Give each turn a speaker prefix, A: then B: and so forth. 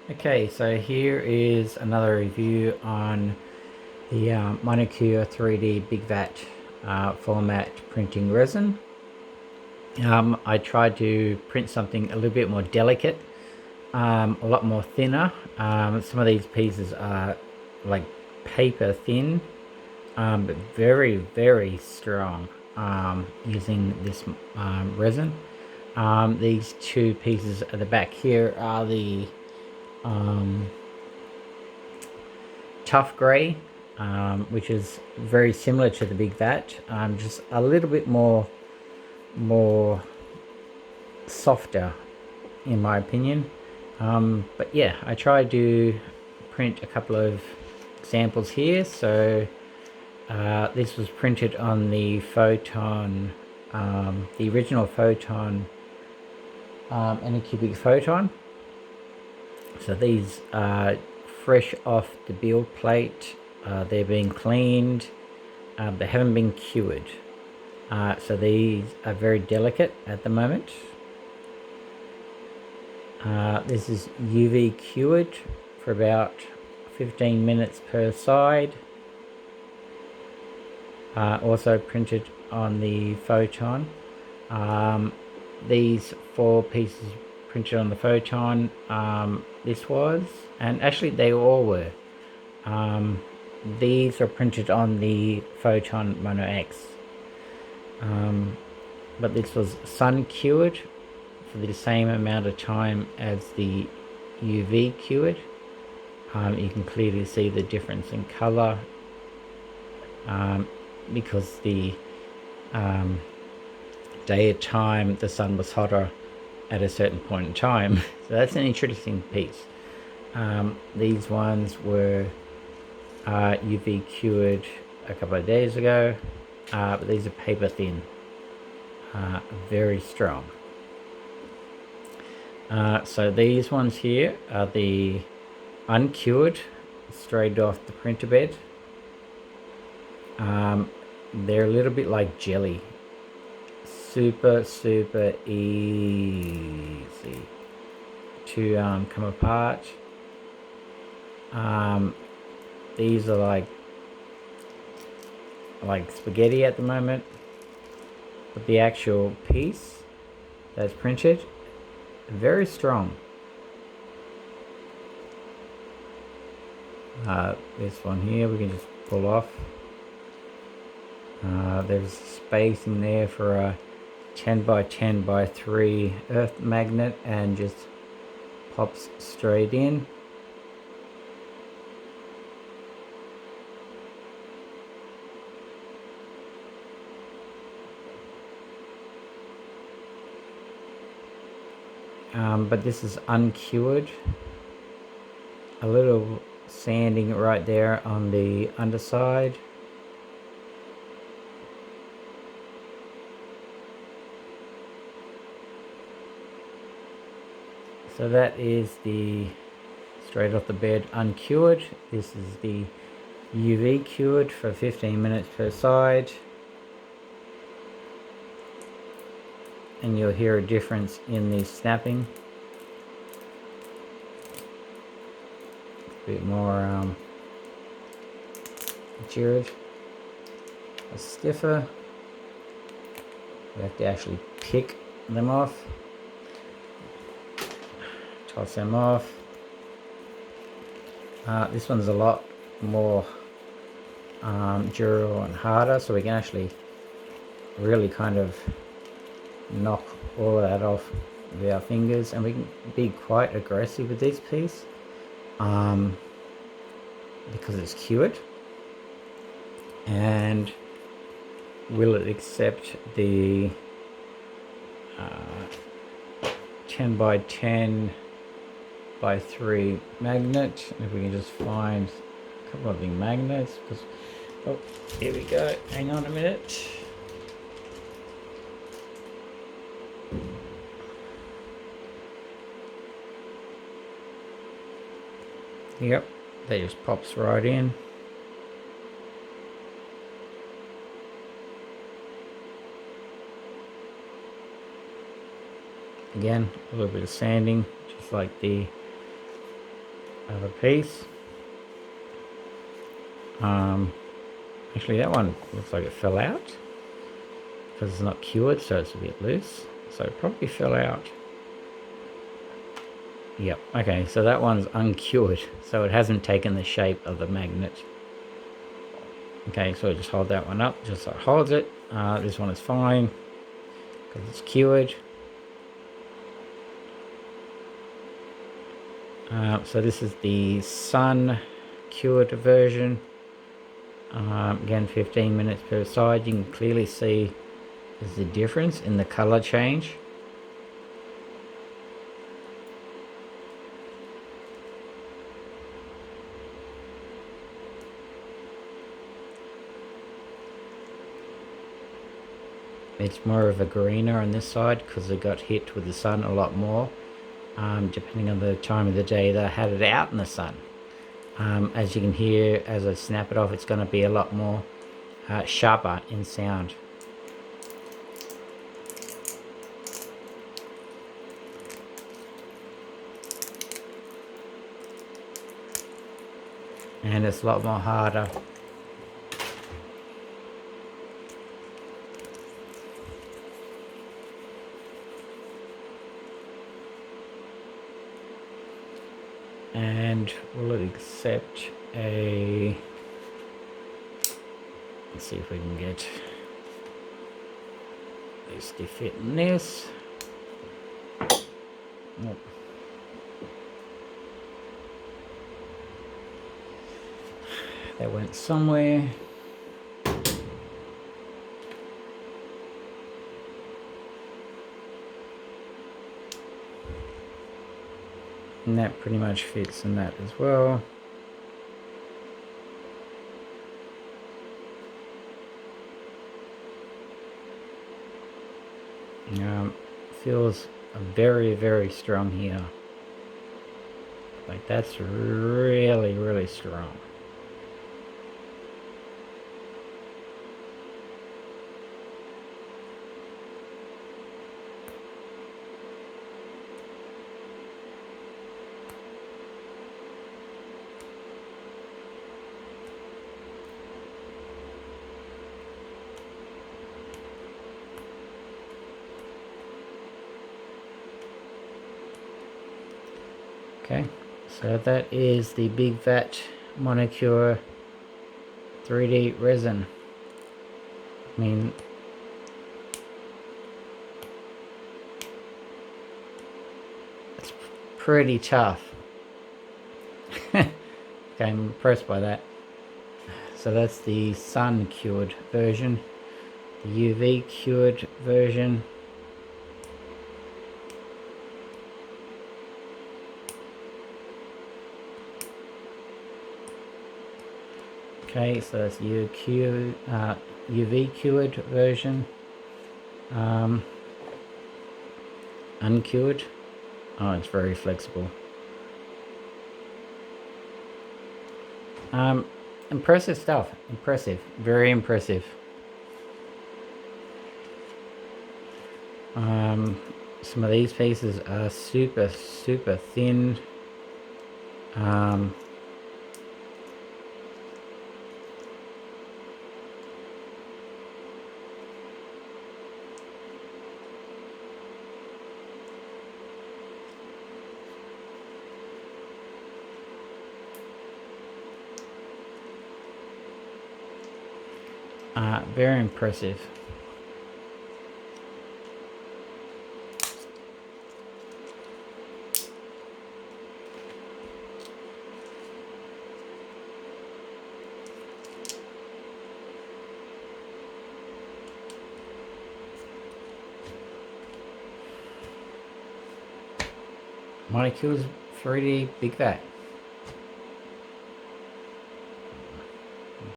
A: Okay, so here is another review on the Monocure 3D Big Vat format printing resin. I tried to print something a little bit more delicate, a lot more thinner. Some of these pieces are like paper thin, but very, very strong using this resin. These two pieces at the back here are the tough grey, which is very similar to the Big Vat, just a little bit more softer in my opinion. But yeah, I tried to print a couple of examples here. So this was printed on the Photon, the original Photon Anycubic Photon. So these are fresh off the build plate. They're being cleaned. They haven't been cured. So these are very delicate at the moment. This is UV cured for about 15 minutes per side. Also printed on the Photon. These four pieces printed on the Photon. This was, and actually they all were. These are printed on the Photon Mono X. But this was sun cured for the same amount of time as the UV cured. You can clearly see the difference in color because the daytime the sun was hotter at a certain point in time. So that's an interesting piece. These ones were UV cured a couple of days ago, but these are paper thin, very strong. So these ones here are the uncured, straight off the printer bed. They're a little bit like jelly. Super easy to come apart. These are like spaghetti at the moment, but the actual piece that's printed, very strong. This one here we can just pull off. There's space in there for a 10 by 10 by 3 earth magnet, and just pops straight in. But this is uncured. A little sanding right there on the underside. So that is the straight off the bed uncured. This is the UV cured for 15 minutes per side. And you'll hear a difference in the snapping. A bit more cured, stiffer. We have to actually pick them off. Toss them off. This one's a lot more durable and harder, so we can actually really kind of knock all of that off with our fingers, and we can be quite aggressive with this piece because it's cured. And will it accept the 10 by 10 by 3 magnet? If we can just find a couple of the magnets, because oh, here we go, hang on a minute. Yep, that just pops right in. Again, a little bit of sanding, just like the of a piece. Actually that one looks like it fell out because it's not cured, so it's a bit loose, so it probably fell out. Yep, okay, so that one's uncured, so it hasn't taken the shape of the magnet. Okay, so just hold that one up just so it holds it. This one is fine because it's cured. So this is the sun cured version. Again, 15 minutes per side. You can clearly see there's a difference in the color change. It's more of a greener on this side because it got hit with the sun a lot more, depending on the time of the day they had it out in the sun. As you can hear, as I snap it off, it's going to be a lot more sharper in sound. And it's a lot more harder. And will it accept a... Let's see if we can get this to fit in this. Nope. That went somewhere. And that pretty much fits in that as well. Feels very, very strong here. Like that's really, really strong. Okay, so that is the Big Vat Monocure 3D resin. I mean, it's pretty tough. Okay, I'm impressed by that. So that's the sun cured version, the UV cured version. Okay, so that's UV cured version. Uncured. Oh, it's very flexible. Impressive stuff. Impressive. Very impressive. Some of these pieces are super, super thin. Very impressive. Monocure's 3D Big Vat.